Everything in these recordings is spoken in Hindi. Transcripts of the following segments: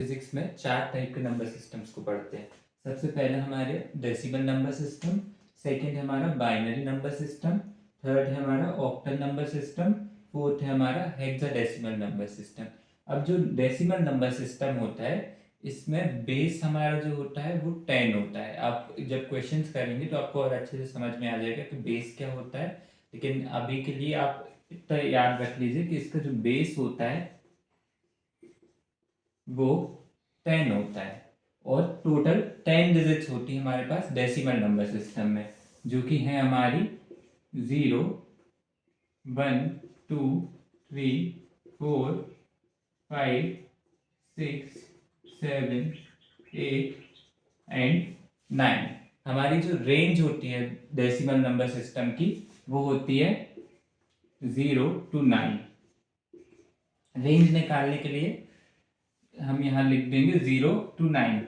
फिजिक्स में चार टाइप के नंबर सिस्टम्स को पढ़ते हैं। सबसे पहले हमारे डेसिमल नंबर सिस्टम, सेकंड है हमारा बाइनरी नंबर सिस्टम, थर्ड है हमारा ऑक्टल नंबर सिस्टम, फोर्थ है हमारा हेक्साडेसिमल नंबर सिस्टम। अब जो डेसिमल नंबर सिस्टम होता है इसमें बेस हमारा जो होता है वो 10 होता है। आप जब क्वेश्चंस करेंगे तो आपको और अच्छे से समझ में आ जाएगा कि बेस क्या होता है, लेकिन अभी के लिए आप इतना याद रख लीजिए कि इसका जो बेस होता है वो 10 होता है और टोटल 10 डिजिट्स होती है हमारे पास डेसिमल नंबर सिस्टम में, जो कि है हमारी 0, 1, 2, 3, 4, 5, 6, 7, 8 एंड 9। हमारी जो रेंज होती है डेसिमल नंबर सिस्टम की वो होती है 0 to 9। रेंज निकालने के लिए हम यहाँ लिख देंगे 0 to 9।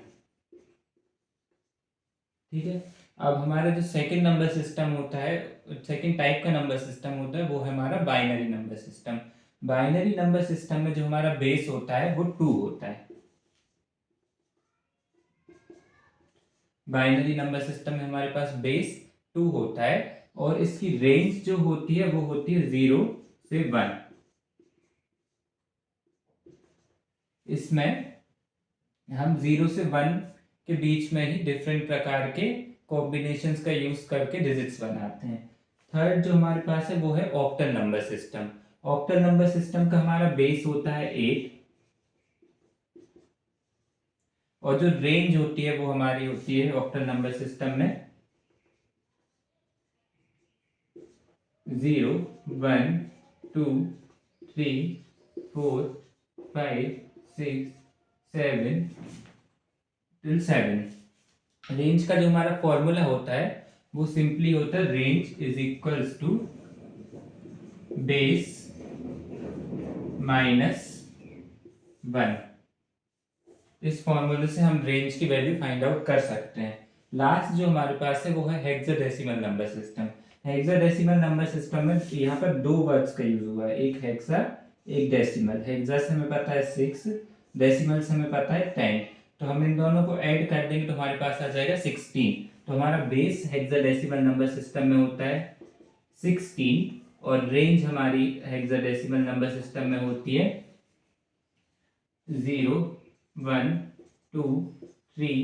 ठीक है। अब हमारा जो सेकंड नंबर सिस्टम होता है, सेकंड टाइप का नंबर सिस्टम होता है वो है हमारा binary number system. Binary number system में जो हमारा बेस होता है वो 2 होता है। बाइनरी नंबर सिस्टम में हमारे पास बेस 2 होता है और इसकी रेंज जो होती है वो होती है 0 से 1। इसमें हम 0 से 1 के बीच में ही डिफरेंट प्रकार के कॉम्बिनेशंस का यूज करके डिजिट्स बनाते हैं। थर्ड जो हमारे पास है वो है octal number system. Octal number system का हमारा बेस होता है 8 और जो रेंज होती है वो हमारी होती है ऑक्टल नंबर सिस्टम में 0, 1, 2, 3, 4, 5, 6, 7 till 7। रेंज का जो हमारा फॉर्मूला होता है वो सिंपली होता है range is equals to base minus 1। इस फॉर्मूले से हम रेंज की वैल्यू फाइंड आउट कर सकते हैं। लास्ट जो हमारे पास है वो है hexadecimal number system. Hexadecimal number system में यहाँ पर दो वर्ड्स का यूज हुआ है, एक हेक्सा एक डेसिमल। हेक्सा से हमें पता है 6, डेसिमल से हमें पता है 10। तो हम इन दोनों को ऐड कर देंगे तो हमारे पास आ जाएगा 16। तो हमारा बेस हेक्साडेसिमल नंबर सिस्टम में होता है 16 और रेंज हमारी हेक्साडेसिमल नंबर सिस्टम में होती है 0, 1, 2, 3,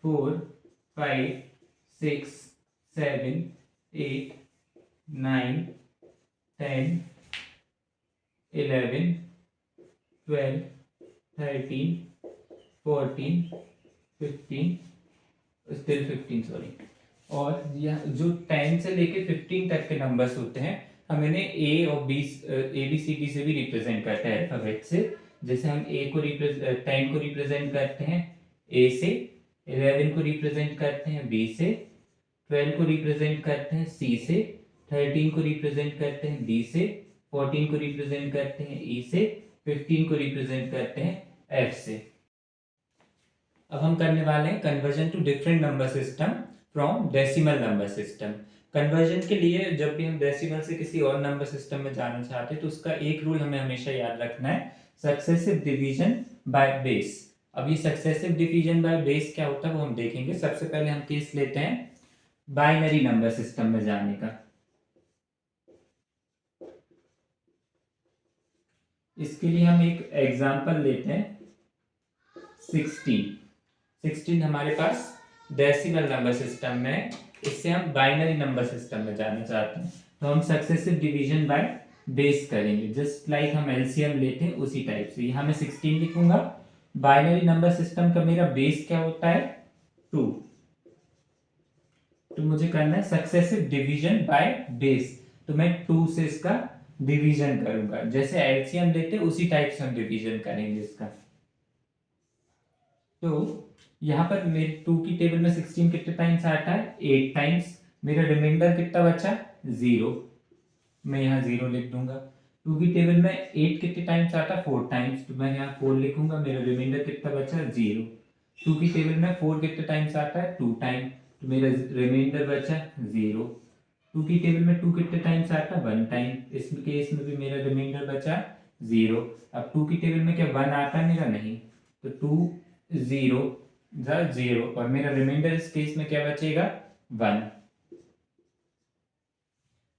4, 5, 6, 7, 8, 9, 10, 11, 12, 13, 14, 15, स्टिल 15 सॉरी। और यह जो 10 से लेके 15 तक के नंबर्स होते हैं हम इन्हें ए और B A B C D से भी रिप्रेजेंट करते हैं अल्फाबेट से। जैसे हम 10 को रिप्रेजेंट करते हैं ए से, 11 को रिप्रेजेंट करते हैं बी से, 12 को रिप्रेजेंट करते हैं सी से, 13 को रिप्रेजेंट करते हैं डी से, 14 को रिप्रेजेंट करते हैं ई से, 15 को रिप्रेजेंट करते हैं एफ से। अब हम करने वाले हैं conversion to different number system from decimal number system. Conversion के लिए जब भी हम डेसिमल से किसी और नंबर सिस्टम में जाना चाहते हैं तो उसका एक रूल हमें हमेशा याद रखना है, सक्सेसिव डिवीजन बाय बेस। अब ये सक्सेसिव डिवीजन बाय बेस क्या होता है वो हम देखेंगे। सबसे पहले हम केस लेते हैं बाइनरी नंबर सिस्टम में जाने का। इसके लिए हम एक एग्जांपल लेते हैं 16 हमारे पास डेसिमल नंबर सिस्टम में, इससे हम बाइनरी नंबर सिस्टम में जाना चाहते हैं तो हम सक्सेसिव डिवीजन बाय बेस करेंगे, जस्ट लाइक हम एलसीएम लेते हैं उसी टाइप से। यहाँ मैं 16 लिखूंगा। बाइनरी नंबर सिस्टम का मेरा बेस क्या होता है 2, तो मुझे करना है सक्सेसिव डिवीजन बाय बेस। तो मैं 2 से इसका डिवीजन करूंगा, जैसे एलसीएम लेते हैं उसी टाइप से हम डिवीजन करेंगे इसका। तो यहाँ पर मेरे 2 की टेबल में 16 कितने टाइम्स आता है 8 टाइम्स। मेरा रिमाइंडर कितना बचा 0, मैं यहाँ 0 लिख दूंगा। 2 की टेबल में 8 कितने टाइम्स आता है 4 टाइम्स, तो मैं यहाँ 4 लिखूंगा। मेरा रिमाइंडर कितना बचा 0। 2 की टेबल में 4 कितने टाइम्स आता है 2 टाइम, तो मेरा रिमाइंडर बचा 0। 2 की टेबल में 2 कितने टाइम्स आता है 1 टाइम, इस केस में भी मेरा रिमाइंडर बचा 0। अब 2 की टेबल में क्या 1 आता है मेरा नहीं, तो 2 0 और मेरा रिमाइंडर इस केस में क्या बचेगा 1।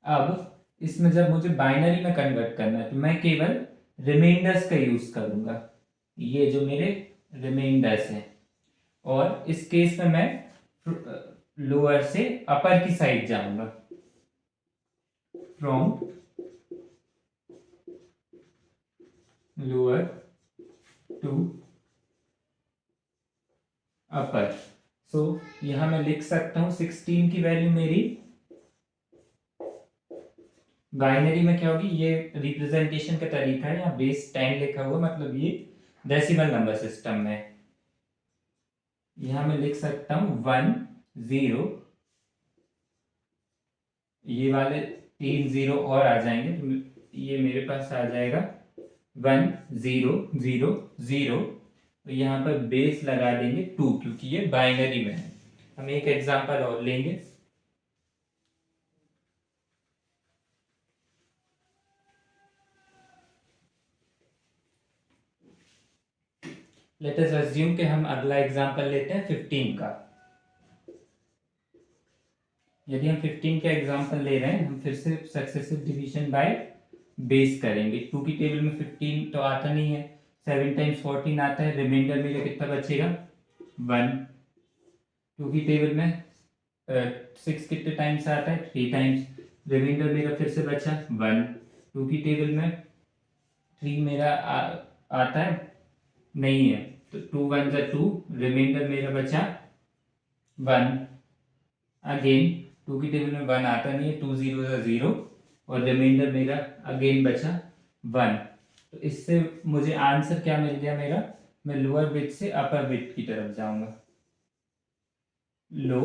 अब इसमें जब मुझे बाइनरी में कन्वर्ट करना है तो मैं केवल रिमाइंडर्स का यूज करूंगा, ये जो मेरे रिमाइंडर्स हैं। और इस केस में मैं लोअर से अपर की साइड जाऊंगा, फ्रॉम लोअर टू अपर। सो यहां मैं लिख सकता हूं 16 की वैल्यू मेरी बाइनरी में क्या होगी, ये रिप्रेजेंटेशन का तरीका है, यहाँ बेस 10 लिखा हुआ मतलब ये डेसिमल नंबर सिस्टम में। यहां मैं लिख सकता हूं 1 0, ये वाले 3 0 और आ जाएंगे तो ये मेरे पास आ जाएगा 1 0 0 0। तो यहाँ पर बेस लगा देंगे 2 क्योंकि ये बाइनरी में है। हम एक एग्जांपल और लेंगे। लेट अस अज्यूम कि हम अगला एग्जांपल लेते हैं 15 का। यदि हम 15 का एग्जांपल ले रहे हैं, हम फिर से सक्सेसिव डिवीजन बाय बेस करेंगे। 2 की टेबल में 15 तो आता नहीं है, 7 टाइम्स 14 आता है, रिमाइंडर मेरा कितना बचेगा 1। 2 की टेबल में 6 कितने टाइम्स आता है 3 टाइम्स, रिमाइंडर मेरा फिर से बचा 1। 2 की टेबल में 3 मेरा आता है नहीं है, तो 2 1 जा 2, रिमाइंडर मेरा बचा 1। अगेन 2 की टेबल में 1 आता नहीं है, 2 0 जा 0 और रिमाइंडर मेरा अगेन बचा 1। तो इससे मुझे आंसर क्या मिल गया मेरा, मैं लोअर बिट से अपर बिट की तरफ जाऊंगा, लो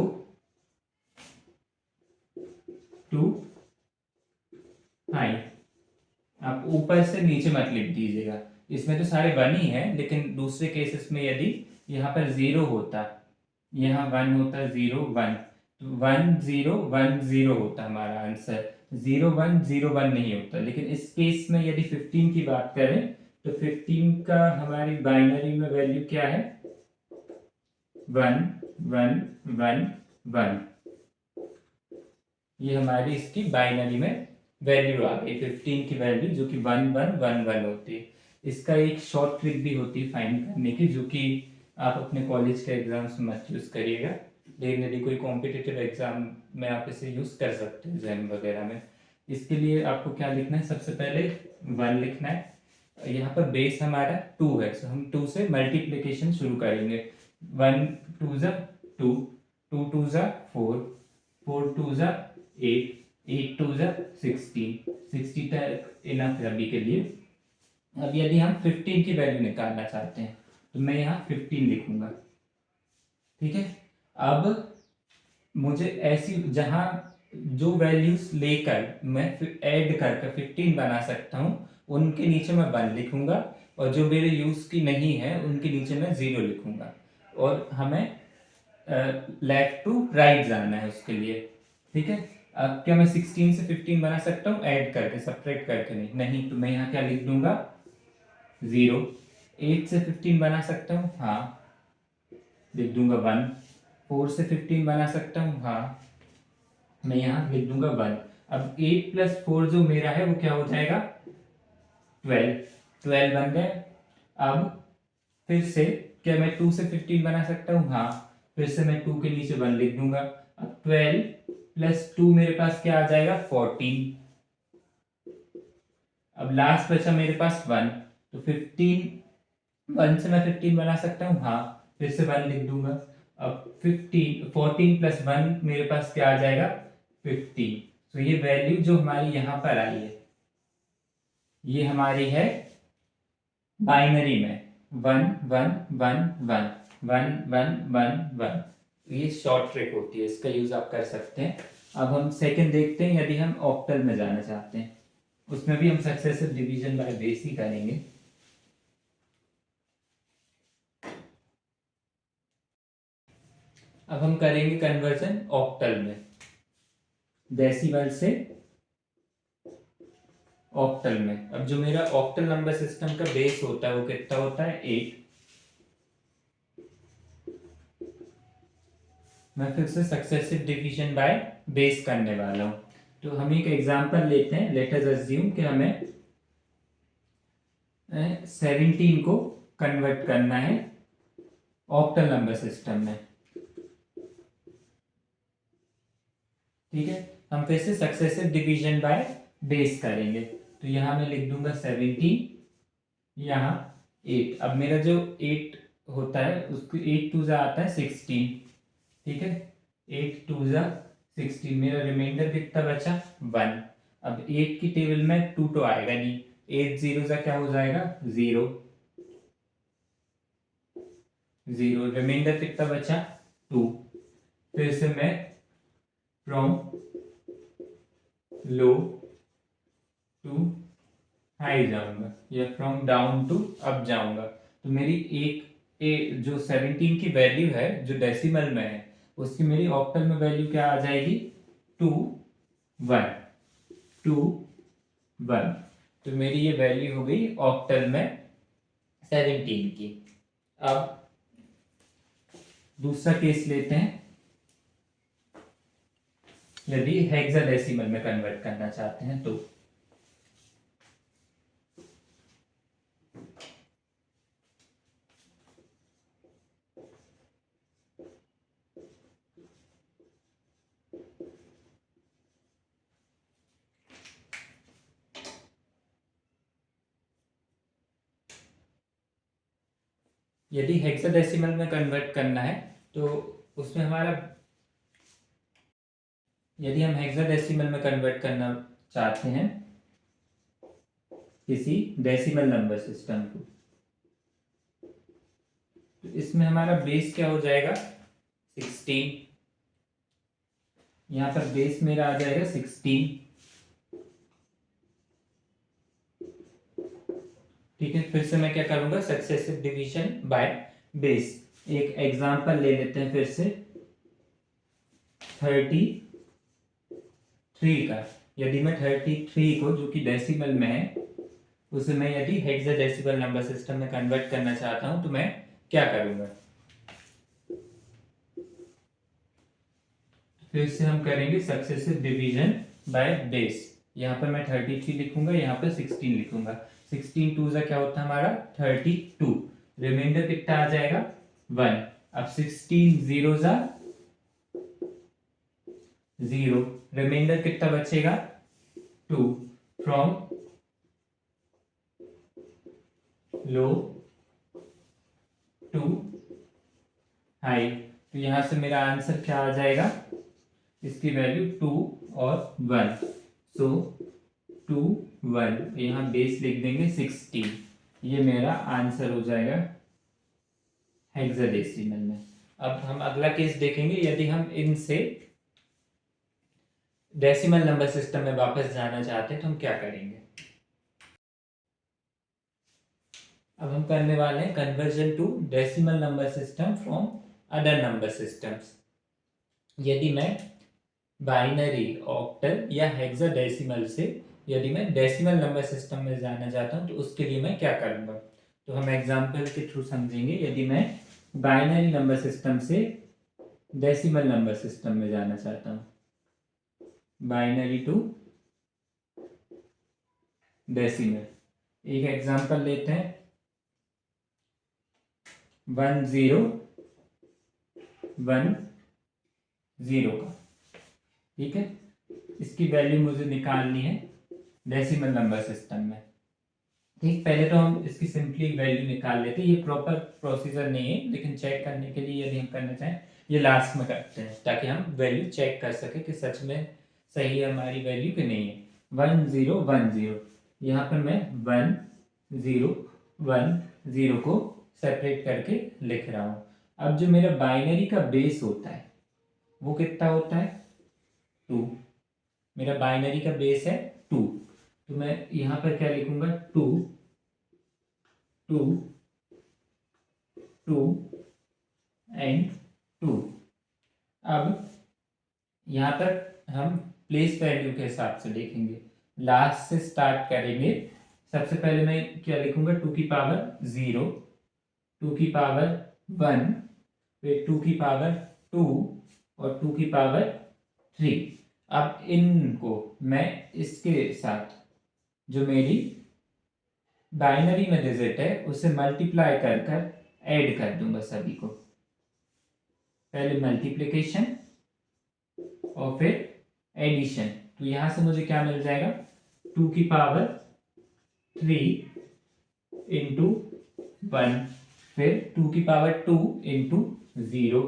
टू हाई। आप ऊपर से नीचे मत लिख दीजिएगा, इसमें तो सारे 1 ही है, लेकिन दूसरे केसेस में यदि यहाँ पर 0 होता, यहाँ 1 होता 0 1, तो 1 0 1 0 होता हमारा आंसर, 0 1 0 1 नहीं होता। लेकिन इस केस में यदि 15 की बात करें तो 15 का हमारी बाइनरी में वैल्यू क्या है 1 1 1 1। ये हमारी इसकी बाइनरी में वैल्यू आ गई 15 की वैल्यू, जो कि 1 1 1 1 होती है। इसका एक शॉर्ट ट्रिक भी होती है फाइंड करने की, जो कि आप अपने कॉलेज के एग्जाम्स में मत यूज करिएगा, लेकिन यदि कोई कॉम्पिटिटिव एग्जाम में आप इसे यूज कर सकते हैं जैम वगैरह में। इसके लिए आपको क्या लिखना है, सबसे पहले 1 लिखना है। यहाँ पर बेस हमारा 2 है, तो हम 2 से मल्टीप्लीकेशन शुरू करेंगे। 1 2 जा 2, 2 2 जा 4, 4 2 जा 8, 8 2 जा 16, 60 तक इनफ है अभी के लिए। अब यदि हम 15 की वैल्यू निकालना चाहते हैं तो मैं यहाँ 15 लिखूंगा, ठीक है। अब मुझे ऐसी जहां जो वैल्यूज लेकर मैं ऐड करके 15 बना सकता हूँ, उनके नीचे मैं 1 लिखूंगा, और जो मेरे यूज की नहीं है उनके नीचे मैं 0 लिखूंगा। और हमें लेफ्ट टू राइट जाना है उसके लिए, ठीक है। अब क्या मैं 16 से 15 बना सकता हूँ ऐड करके, सब्ट्रैक्ट करके? नहीं, तो मैं यहाँ क्या लिख दूंगा 0। 8 से 15 बना सकता हूँ, हाँ लिख दूंगा 1। 4 से 15 बना सकता हूँ, हाँ मैं यहाँ लिख दूंगा 1। अब 8 प्लस 4 जो मेरा है वो क्या हो जाएगा 12, 12 बन गए। अब फिर से क्या मैं 2 से 15 बना सकता हूँ, हाँ फिर से मैं 2 के नीचे 1 लिख दूंगा। अब 12 प्लस 2 मेरे पास क्या आ जाएगा 14। अब लास्ट बचा मेरे पास 1, तो 15 1 से मैं 15 बना सकता हूँ, हाँ फिर से 1 लिख दूंगा। अब 14 प्लस 1 मेरे पास क्या आ जाएगा 15। तो ये वैल्यू जो हमारी यहाँ पर आई है ये हमारी है बाइनरी में 1 1 1 1 1 1 1 1। ये शॉर्ट ट्रिक होती है, इसका यूज आप कर सकते हैं। अब हम सेकंड देखते हैं, यदि हम ऑक्टल में जाना चाहते हैं उसमें भी हम सक्सेसिव डिवीजन बाय बेस ही करेंगे। अब हम करेंगे कन्वर्जन ऑक्टल में, डेसिमल से ऑक्टल में। अब जो मेरा ऑक्टल नंबर सिस्टम का बेस होता है वो कितना होता है 8, मैं फिर से सक्सेसिव डिवीजन बाय बेस करने वाला हूँ। तो हम एक एग्जांपल लेते हैं। लेट अस अज्यूम कि हमें 17 को कन्वर्ट करना है ऑक्टल नंबर सिस्टम में। ठीक है, हम फिर से सक्सेसिव डिवीजन बाय बेस करेंगे। तो यहाँ मैं लिख दूंगा 17, यहाँ 8। अब मेरा जो 8 होता है उसको 8 टू जा आता है 16। ठीक है, 8 टू जा 16। मेरा रिमाइंडर कितना बचा 1। अब 8 की टेबल में 2 तो आएगा नहीं, 8 जीरो जा क्या हो जाएगा 0 0। रिमाइंडर कितना बचा 2। फिर से मैं फ्रॉम लो टू हाई जाऊंगा या फ्रॉम डाउन टू अप जाऊंगा। तो मेरी जो 17 की वैल्यू है जो डेसिमल में है उसकी मेरी ऑक्टल में वैल्यू क्या आ जाएगी 2 1 2 1। तो मेरी ये वैल्यू हो गई ऑक्टल में 17 की। अब दूसरा केस लेते हैं, यदि हेक्साडेसिमल में कन्वर्ट करना चाहते हैं तो। यदि हेक्साडेसिमल में कन्वर्ट करना है तो उसमें हमारा, यदि हम हेक्साडेसिमल में कन्वर्ट करना चाहते हैं किसी डेसिमल नंबर सिस्टम को, तो इसमें हमारा बेस क्या हो जाएगा 16। यहां पर बेस मेरा आ जाएगा 16। ठीक है, फिर से मैं क्या करूंगा सक्सेसिव डिवीजन बाय बेस। एक एग्जांपल ले लेते हैं फिर से 33 का। यदि मैं 33 को जो कि डेसिमल में है उसे मैं यदि हेक्साडेसिमल नंबर सिस्टम में कन्वर्ट करना चाहता हूं तो मैं क्या करूंगा। फिर से हम करेंगे सक्सेसिव डिवीजन बाय बेस। यहाँ पर मैं 33 लिखूंगा, यहाँ पर 16 लिखूंगा। 16 टू जा क्या होता है हमारा 32। रिमाइंडर कितना आ जाएगा 1। अब 16 जीरो जा 0। रिमाइंडर कितना बचेगा 2। From low to high. तो यहां से मेरा आंसर क्या आ जाएगा, इसकी वैल्यू 2 और 1। सो 2 1, यहाँ बेस लिख देंगे 16। ये मेरा आंसर हो जाएगा हेक्साडेसिमल में। अब हम अगला केस देखेंगे, यदि हम इनसे डेसिमल नंबर सिस्टम में वापस जाना चाहते हैं तो हम क्या करेंगे। अब हम करने वाले हैं conversion to decimal number system from other number systems. यदि मैं बाइनरी, ऑक्टल या हेक्साडेसिमल से यदि मैं डेसिमल नंबर सिस्टम में जाना चाहता हूं तो उसके लिए मैं क्या करूंगा। तो हम एग्जांपल के थ्रू समझेंगे। यदि मैं बाइनरी नंबर सिस्टम से डेसिमल नंबर सिस्टम में जाना चाहता हूं, बाइनरी टू डेसिमल, एक एग्जांपल लेते हैं 1010 का। ठीक है, इसकी वैल्यू मुझे निकालनी है डेसिमल नंबर सिस्टम में। ठीक, पहले तो हम इसकी सिंपली वैल्यू निकाल लेते हैं। ये प्रॉपर प्रोसीजर नहीं है, लेकिन चेक करने के लिए यदि हम करना चाहें ये लास्ट में करते हैं ताकि हम वैल्यू चेक कर सके कि सच में सही है हमारी वैल्यू कि नहीं है। 1010, यहाँ पर मैं 1010 को सेपरेट करके लिख रहा हूँ। अब जो मेरा बाइनरी का बेस होता है वो कितना होता है 2। मेरा बाइनरी का बेस है 2, तो मैं यहां पर क्या लिखूंगा 2 2 2 एंड 2। अब यहां पर हम प्लेस वैल्यू के हिसाब से देखेंगे, लास्ट से स्टार्ट करेंगे। सबसे पहले मैं क्या लिखूंगा 2 की पावर 0, 2 की पावर 1, फिर 2 की पावर 2 और 2 की पावर 3। अब इनको मैं इसके साथ जो मेरी बाइनरी में डिजिट है उसे मल्टीप्लाई कर कर ऐड कर दूंगा सभी को। पहले मल्टीप्लिकेशन और फिर एडिशन। तो यहां से मुझे क्या मिल जाएगा, 2 की पावर 3 इंटू 1, फिर 2 की पावर 2 इंटू 0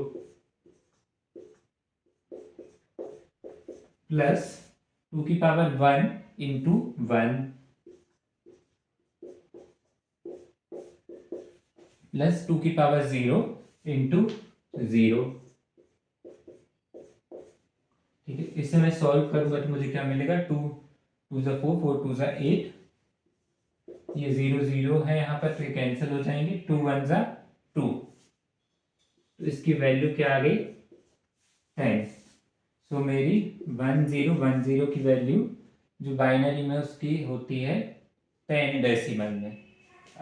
प्लस 2 की पावर 1 इंटू 1 प्लस 2 की पावर 0 इंटू 0। ठीक है, इसे मैं सॉल्व करूंगा तो मुझे क्या मिलेगा, 2 2 ज़ा 4, 4 2 ज़ा 8, ये 0 0 है यहाँ पर तो ये कैंसिल हो जाएंगे, 2 1 ज़ा 2, तो इसकी वैल्यू क्या आ गई 10। सो मेरी 1 0 1 0 की वैल्यू जो बाइनरी में उसकी होती है 10 डेसिमल में।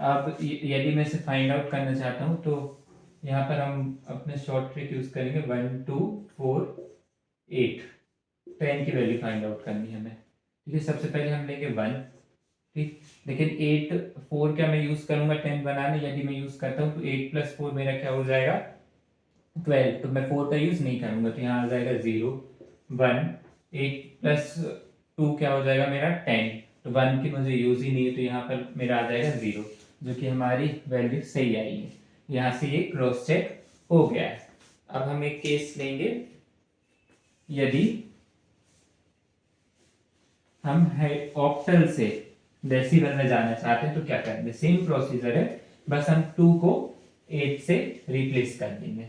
अब यदि मैं इसे फाइंड आउट करना चाहता हूँ तो यहाँ पर हम अपने शॉर्ट ट्रिक यूज करेंगे, 1 2 4 8, 10 की वैल्यू फाइंड आउट करनी है हमें। ठीक है, सबसे पहले हम लेंगे 1। ठीक, लेकिन 8 4 क्या मैं यूज करूंगा 10 बनाने, यदि मैं यूज करता हूँ तो 8 प्लस 4 मेरा क्या हो जाएगा 12, तो मैं 4 का यूज नहीं करूंगा तो यहाँ आ जाएगा 0 1। 8 प्लस 2 क्या हो जाएगा मेरा 10, तो 1 की मुझे यूज ही नहीं है तो यहाँ पर मेरा आ जाएगा 0, जो कि हमारी वैल्यू सही आई है। यहाँ से ये क्रॉस चेक हो गया है। अब हम एक केस लेंगे, यदि हम ऑक्टल से डेसिमल में जाना चाहते हैं तो क्या करेंगे, सेम प्रोसीजर है, बस हम 2 को 8 से रिप्लेस कर देंगे।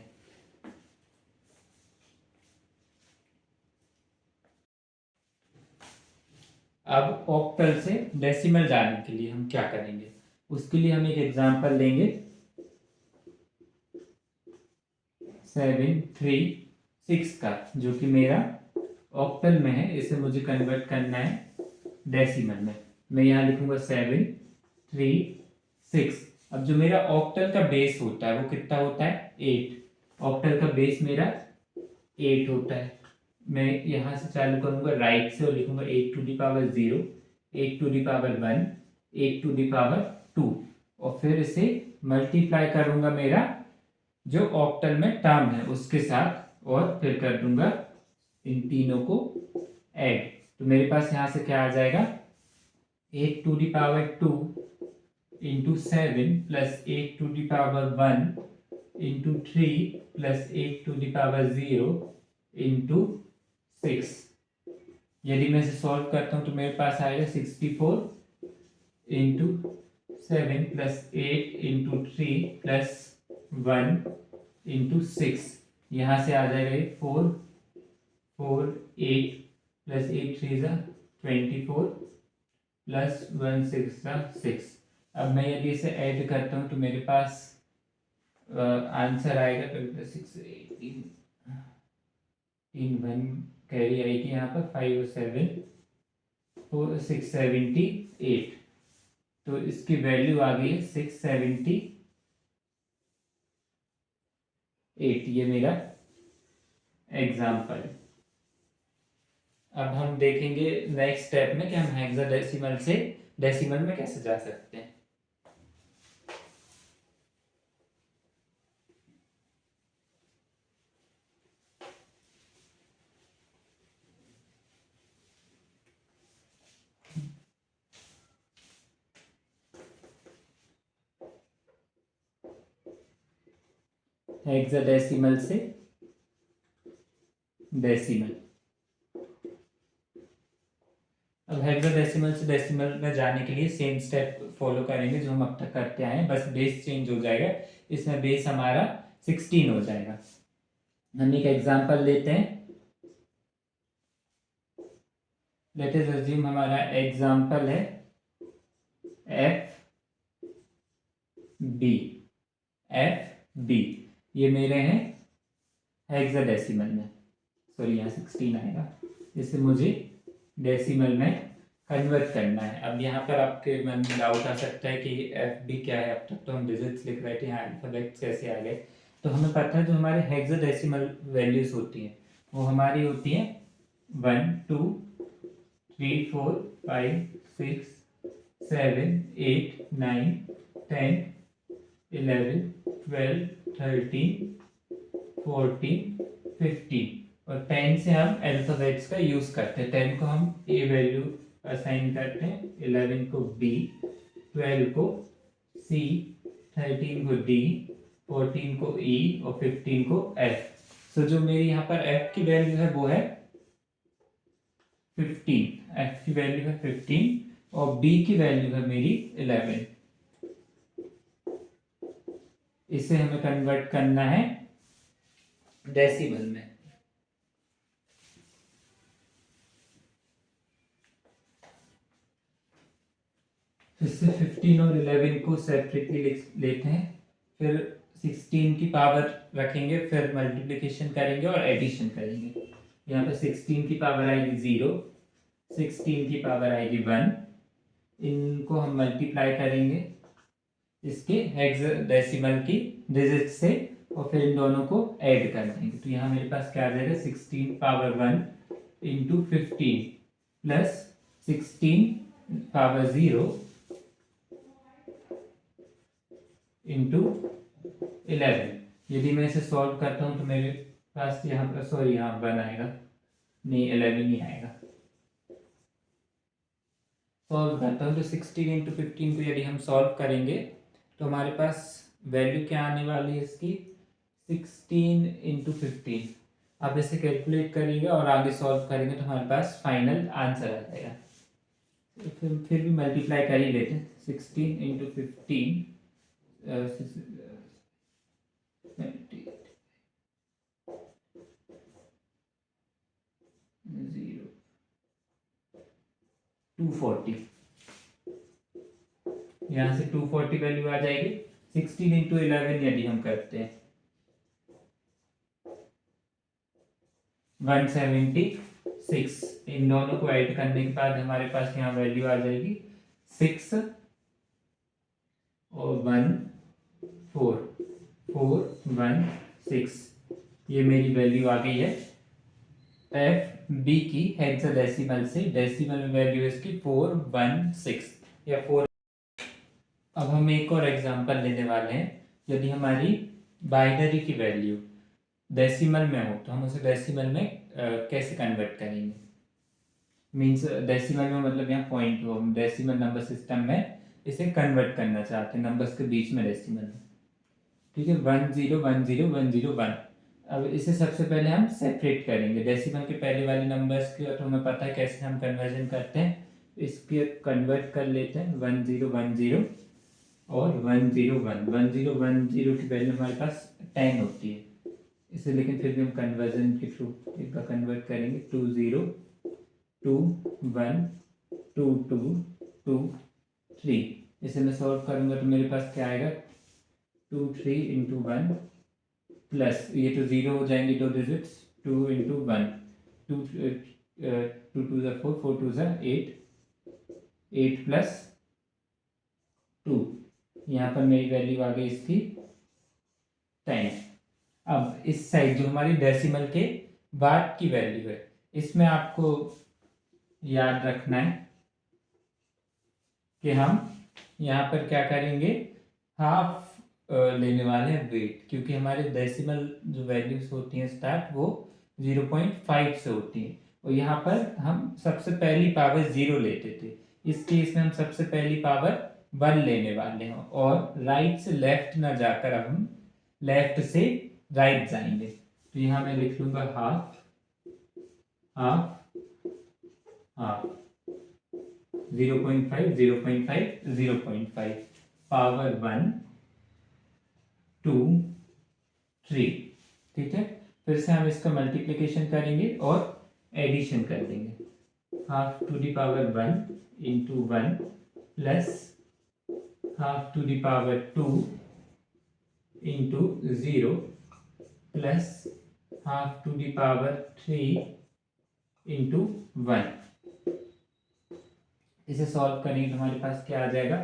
अब ऑक्टल से डेसिमल जाने के लिए हम क्या करेंगे, उसके लिए हम एक एग्जांपल लेंगे 7 3 6 का, जो कि मेरा ऑक्टल में है, इसे मुझे कन्वर्ट करना है डेसिमल में। मैं यहाँ लिखूंगा 7 3 6। अब जो मेरा ऑक्टल का बेस होता है वो कितना होता है 8, ऑक्टल का बेस मेरा 8 होता है। मैं यहाँ से चालू करूंगा राइट से और लिखूंगा 8 to the power 0, 8 to the power 1, 8 to the power 2, और फिर इसे मल्टीप्लाई करूंगा मेरा जो ऑक्टल में टर्म है उसके साथ, और फिर कर दूंगा इन तीनों को ऐड। तो मेरे पास यहाँ से क्या आ जाएगा, 8 to the power 2 into 7 plus 8 to the power 1 into 3 plus 8 to the power 0 into 6। यदि मैं इसे सॉल्व करता हूँ तो मेरे पास आएगा 64 into 7 plus 8 into 3 plus 1 into 6। यहाँ से आ जाएगा ये 4 4 8 प्लस 8 3 ज़ा 24 प्लस 1 6 ज़ा 6। अब मैं यदि इसे ऐड करता हूँ तो मेरे पास आंसर आएगा 6 18 3 1 कैरी आएगी यहाँ पर 5 7 4 678, तो इसकी वैल्यू आ गई है 678। ये मेरा एग्जाम्पल। अब हम देखेंगे नेक्स्ट स्टेप में कि हम हेक्साडेसिमल से डेसिमल में कैसे जा सकते हैं। हेक्साडेसिमल से डेसिमल। अब हेक्साडेसिमल से डेसिमल में जाने के लिए सेम स्टेप फॉलो करेंगे जो हम अब तक करते आए हैं, बस बेस चेंज हो जाएगा। इसमें बेस हमारा 16 हो जाएगा। हम एक एग्जांपल लेते हैं, लेट अस अज्यूम हमारा एग्जांपल है एफ बी, ये मेरे हैं हेक्साडेसिमल में, सॉरी यहाँ 16 आएगा, इसे मुझे डेसिमल में कन्वर्ट करना है। अब यहाँ पर आपके मन में डाउट आ सकता है कि एफ बी क्या है, अब तक तो हम डिजिट्स लिख रहे थे, यहाँ अल्फाबेट्स कैसे आ गए। तो हमें पता है जो हमारे हेक्साडेसिमल वैल्यूज होती हैं वो हमारी होती है 1 2 3 4 5 6 7 8 9 10 11 12 13 14 15 और 10 से हम अल्फाबेट्स का यूज करते हैं। 10 को हम ए वैल्यू असाइन करते हैं, 11 को बी, 12 को सी, 13 को डी, 14 को ई और 15 को एफ। सो जो मेरी यहाँ पर एफ की वैल्यू है वो है 15, एफ की वैल्यू है 15 और बी की वैल्यू है मेरी 11। इसे हमें कन्वर्ट करना है डेसिमल में। इससे 15 और 11 को सेपरेटली लेते हैं, फिर 16 की पावर रखेंगे, फिर मल्टीप्लिकेशन करेंगे और एडिशन करेंगे। यहाँ पे 16 की पावर आएगी 0, 16 की पावर आएगी 1, इनको हम मल्टीप्लाई करेंगे इसके हेक्साडेसिमल की डिजिट से और फिर इन दोनों को ऐड कर देंगे। तो यहाँ मेरे पास क्या आ जाएगा 16 power 1 into 15 plus 16 power 0 into 11। यदि मैं इसे सॉल्व करता हूँ तो मेरे पास यहाँ पर सॉरी यहाँ 1 आएगा, नहीं 11 ही आएगा। सॉल्व करता हूँ तो 16 इंटू 15 को यदि हम सॉल्व करेंगे तो हमारे पास वैल्यू क्या आने वाली है इसकी 16 इंटू 15। आप इसे कैलकुलेट करेंगे और आगे सॉल्व करेंगे तो हमारे पास फाइनल आंसर आ जाएगा। फिर भी मल्टीप्लाई कर ही लेते हैं। 16 इंटू 15 240, यहाँ से 240 वैल्यू आ जाएगी। 16 इंटू 11 यदि हम करते हैं 176, इन दोनों को ऐड करने के बाद हमारे पास यहाँ वैल्यू आ जाएगी 6 और 1 4 4 1 6। ये मेरी वैल्यू आ गई है एफ बी की हेक्साडेसिमल से। डेसिमल में वैल्यू है इसकी 416 या 4। अब हम एक और एग्जांपल लेने वाले हैं। यदि हमारी बाइनरी की वैल्यू डेसिमल में हो तो हम उसे डेसिमल में कैसे कन्वर्ट करेंगे। मीन्स डेसिमल में मतलब यहाँ पॉइंट हो, हम डेसिमल नंबर सिस्टम में इसे कन्वर्ट करना चाहते हैं, नंबर्स के बीच में डेसिमल में। ठीक है, 1 0 1 0 1 0 1। अब इसे सबसे पहले हम सेपरेट करेंगे। डेसिमल के पहले वाले नंबर्स के तो हमें पता है कैसे हम कन्वर्जन करते हैं, इसके कन्वर्ट कर लेते हैं 1 0 1 0 और 1 0 1 1 0 1 0 की वैल्यू हमारे पास 10 होती है इसे, लेकिन फिर भी हम कन्वर्जन के थ्रू एक बार कन्वर्ट करेंगे 2 0 2 1 2 2 2 3। इसे मैं सॉल्व करूंगा तो मेरे पास क्या आएगा 2 3 इंटू 1 प्लस ये तो 0 हो जाएंगे दो डिजिट्स, 2 इंटू 1 2 2 2 ज़ा 4 4 2 ज़ा 8 8 प्लस 2। यहाँ पर मेरी वैल्यू आ गई इसकी 10। अब इस साइड जो हमारी डेसिमल के बाद की वैल्यू है, इसमें आपको याद रखना है कि हम यहाँ पर क्या करेंगे, हाफ लेने वाले हैं वेट, क्योंकि हमारे डेसिमल जो वैल्यूज होती हैं स्टार्ट वो 0.5 से होती हैं और यहाँ पर हम सबसे पहली पावर 0 लेते थे। इस केस में हम सबसे पहली पावर 1 लेने वाले हैं और राइट से लेफ्ट ना जाकर अब हम लेफ्ट से राइट जाएंगे। तो यहाँ मैं लिख लूंगा हाफ हाफ हाफ 0.5 0.5 0.5 पावर 1 2 3। ठीक है, फिर से हम इसका मल्टीप्लिकेशन करेंगे और एडिशन कर देंगे। Half to the power 1 into 1 plus half to the power 2 into 0 plus half to the power 3 into 1। इसे सॉल्व करेंगे तो हमारे पास क्या आ जाएगा,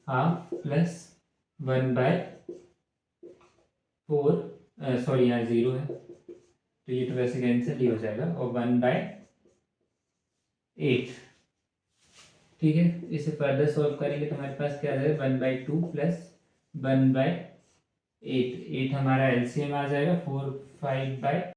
हाफ प्लस 1/4 सॉरी यहाँ 0 है, तो ये तो वैसे कैंसिल ही हो जाएगा, और 1/8। ठीक है, इसे फर्दर सॉल्व करेंगे तो हमारे पास क्या आ जाएगा, 1/2 प्लस 1/8। 8 हमारा एलसीएम आ जाएगा 4, 5/।